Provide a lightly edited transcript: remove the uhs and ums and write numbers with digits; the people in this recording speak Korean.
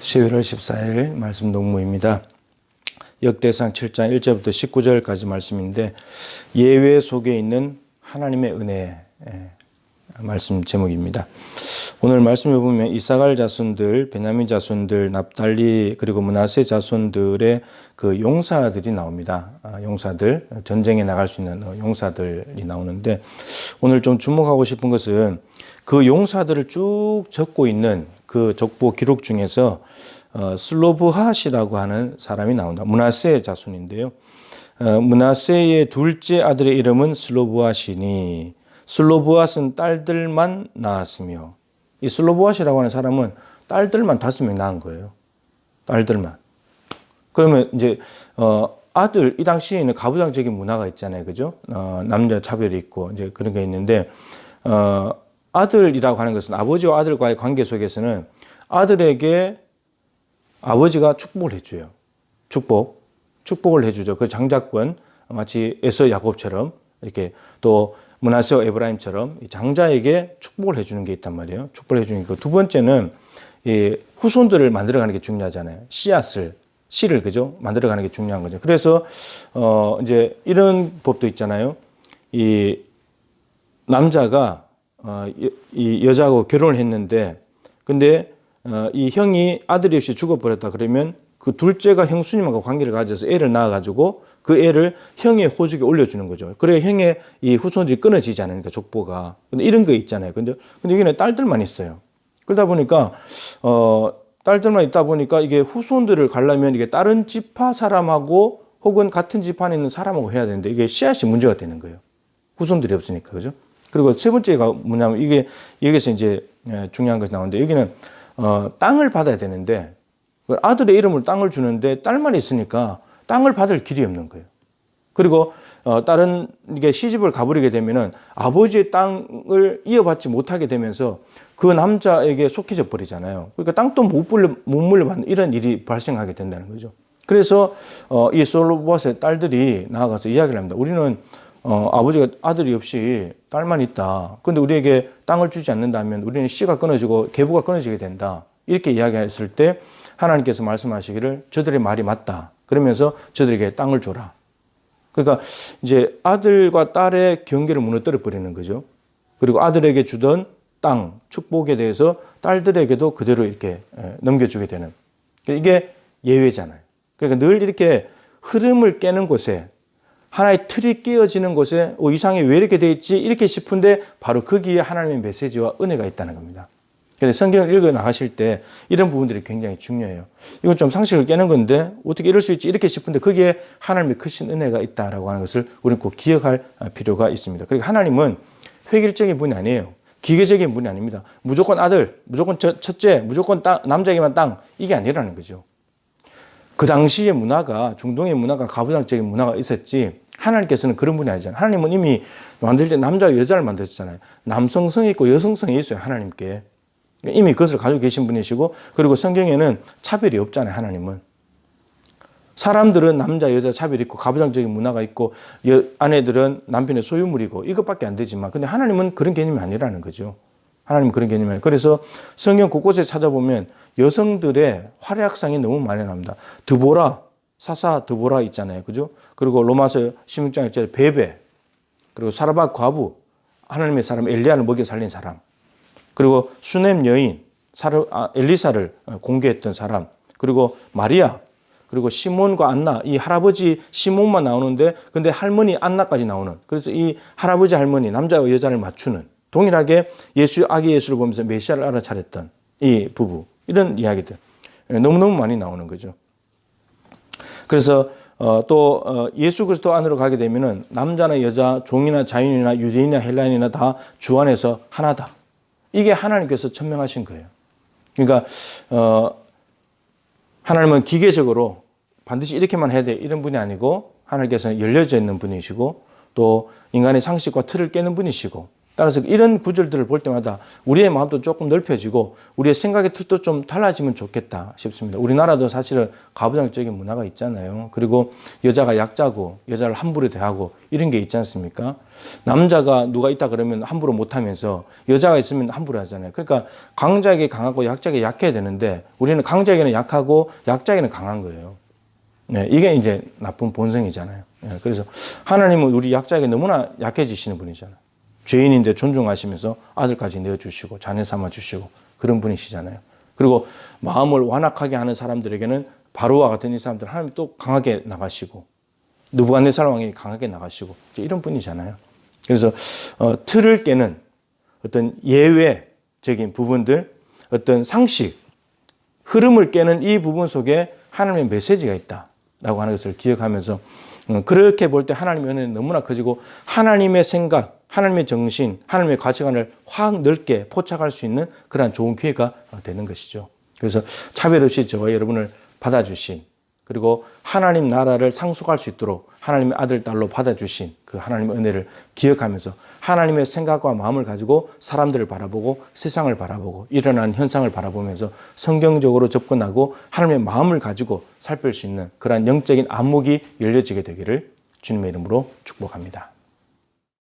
11월 14일 말씀 농무입니다. 역대상 7장 1절부터 19절까지 말씀인데 예외 속에 있는 하나님의 은혜 말씀 제목입니다. 오늘 말씀에 보면 이사갈 자손들, 베냐민 자손들, 납달리 그리고 므낫세 자손들의 그 용사들이 나옵니다. 용사들, 전쟁에 나갈 수 있는 용사들이 나오는데 오늘 좀 주목하고 싶은 것은 그 용사들을 쭉 적고 있는 그 족보 기록 중에서 슬로브핫이라고 하는 사람이 나온다. 므낫세 자손인데요. 므낫세의 둘째 아들의 이름은 슬로브핫이니 슬로브핫은 딸들만 낳았으며 이 슬로브핫이라고 하는 사람은 딸들만 5명 낳은 거예요. 딸들만. 그러면 이제 아들 이 당시에는 가부장적인 문화가 있잖아요, 그죠? 남녀 차별이 있고 이제 그런 게 있는데 아들이라고 하는 것은 아버지와 아들과의 관계 속에서는 아들에게 아버지가 축복을 해줘요. 축복을 해주죠. 그 장자권 마치 에서 야곱처럼 이렇게 또 므낫세와 에브라임처럼 장자에게 축복을 해주는 게 있단 말이에요. 축복을 해주는 거. 두 번째는 이 후손들을 만들어가는 게 중요하잖아요. 씨를 그죠? 만들어가는 게 중요한 거죠. 그래서 이제 이런 법도 있잖아요. 이 남자가 이 여자하고 결혼을 했는데 근데 이 형이 아들이 없이 죽어버렸다 그러면 그 둘째가 형수님하고 관계를 가져서 애를 낳아가지고 그 애를 형의 호적에 올려주는 거죠. 그래야 형의 이 후손들이 끊어지지 않으니까 족보가. 근데 이런 거 있잖아요. 근데 여기는 딸들만 있어요. 그러다 보니까 딸들만 있다 보니까 이게 후손들을 가려면 이게 다른 지파 사람하고 혹은 같은 지파 안에 있는 사람하고 해야 되는데 이게 씨앗이 문제가 되는 거예요. 후손들이 없으니까 그죠? 그리고 세 번째가 뭐냐면 이게 여기서 이제 중요한 것이 나오는데 여기는 땅을 받아야 되는데 아들의 이름으로 땅을 주는데 딸만 있으니까 땅을 받을 길이 없는 거예요. 그리고 다른 이게 시집을 가버리게 되면은 아버지의 땅을 이어받지 못하게 되면서 그 남자에게 속해져 버리잖아요. 그러니까 땅도 못 물려받는 이런 일이 발생하게 된다는 거죠. 그래서 이 솔로몬의 딸들이 나아가서 이야기를 합니다. 우리는 아버지가 아들이 없이 딸만 있다. 근데 우리에게 땅을 주지 않는다면 우리는 씨가 끊어지고 계보가 끊어지게 된다. 이렇게 이야기했을 때 하나님께서 말씀하시기를 저들의 말이 맞다. 그러면서 저들에게 땅을 줘라. 그러니까 이제 아들과 딸의 경계를 무너뜨려 버리는 거죠. 그리고 아들에게 주던 땅, 축복에 대해서 딸들에게도 그대로 이렇게 넘겨주게 되는. 이게 예외잖아요. 그러니까 늘 이렇게 흐름을 깨는 곳에 하나의 틀이 깨어지는 곳에 이상이 왜 이렇게 돼 있지? 이렇게 싶은데 바로 거기에 하나님의 메시지와 은혜가 있다는 겁니다. 그래서 성경을 읽어 나가실 때 이런 부분들이 굉장히 중요해요. 이건 좀 상식을 깨는 건데 어떻게 이럴 수 있지? 이렇게 싶은데 거기에 하나님의 크신 은혜가 있다라고 하는 것을 우리는 꼭 기억할 필요가 있습니다. 그리고 하나님은 획일적인 분이 아니에요. 기계적인 분이 아닙니다. 무조건 아들, 무조건 첫째, 무조건 남자에게만 땅 이게 아니라는 거죠. 그 당시의 문화가 중동의 문화가 가부장적인 문화가 있었지 하나님께서는 그런 분이 아니잖아요. 하나님은 이미 만들 때 남자와 여자를 만드셨잖아요. 남성성이 있고 여성성이 있어요. 하나님께. 이미 그것을 가지고 계신 분이시고 그리고 성경에는 차별이 없잖아요. 하나님은. 사람들은 남자 여자 차별이 있고 가부장적인 문화가 있고 아내들은 남편의 소유물이고 이것밖에 안 되지만 근데 하나님은 그런 개념이 아니라는 거죠. 하나님은 그런 개념이 아니에요. 그래서 성경 곳곳에 찾아보면 여성들의 활약상이 너무 많이 나옵니다. 드보라, 사사 드보라 있잖아요. 그죠? 그리고 로마서 16장 1절에 베베, 그리고 사라밧 과부, 하나님의 사람 엘리야를 먹여 살린 사람, 그리고 수넴 여인, 엘리사를 공개했던 사람, 그리고 마리아, 그리고 시몬과 안나, 이 할아버지 시몬만 나오는데 근데 할머니 안나까지 나오는 그래서 이 할아버지 할머니, 남자와 여자를 맞추는 동일하게 아기 예수를 보면서 메시아를 알아차렸던 이 부부 이런 이야기들 너무너무 많이 나오는 거죠. 그래서 또 예수 그리스도 안으로 가게 되면은 남자나 여자, 종이나 자유인이나 유대인이나 헬라인이나 다 주 안에서 하나다. 이게 하나님께서 천명하신 거예요. 그러니까 하나님은 기계적으로 반드시 이렇게만 해야 돼 이런 분이 아니고 하나님께서는 열려져 있는 분이시고 또 인간의 상식과 틀을 깨는 분이시고 따라서 이런 구절들을 볼 때마다 우리의 마음도 조금 넓혀지고 우리의 생각의 틀도 좀 달라지면 좋겠다 싶습니다. 우리나라도 사실은 가부장적인 문화가 있잖아요. 그리고 여자가 약자고 여자를 함부로 대하고 이런 게 있지 않습니까? 남자가 누가 있다 그러면 함부로 못하면서 여자가 있으면 함부로 하잖아요. 그러니까 강자에게 강하고 약자에게 약해야 되는데 우리는 강자에게는 약하고 약자에게는 강한 거예요. 네, 이게 이제 나쁜 본성이잖아요. 네, 그래서 하나님은 우리 약자에게 너무나 약해지시는 분이잖아요. 죄인인데 존중하시면서 아들까지 내어주시고 자녀 삼아주시고 그런 분이시잖아요. 그리고 마음을 완악하게 하는 사람들에게는 바로와 같은 이 사람들 하나님 또 강하게 나가시고 느부갓네살 왕이 강하게 나가시고 이런 분이잖아요. 그래서 틀을 깨는 어떤 예외적인 부분들, 어떤 상식, 흐름을 깨는 이 부분 속에 하나님의 메시지가 있다라고 하는 것을 기억하면서 그렇게 볼 때 하나님의 은혜는 너무나 커지고 하나님의 생각, 하나님의 정신, 하나님의 가치관을 확 넓게 포착할 수 있는 그러한 좋은 기회가 되는 것이죠. 그래서 차별 없이 저와 여러분을 받아주신 그리고 하나님 나라를 상속할 수 있도록 하나님의 아들, 딸로 받아주신 그 하나님의 은혜를 기억하면서 하나님의 생각과 마음을 가지고 사람들을 바라보고 세상을 바라보고 일어나는 현상을 바라보면서 성경적으로 접근하고 하나님의 마음을 가지고 살필 수 있는 그러한 영적인 안목이 열려지게 되기를 주님의 이름으로 축복합니다.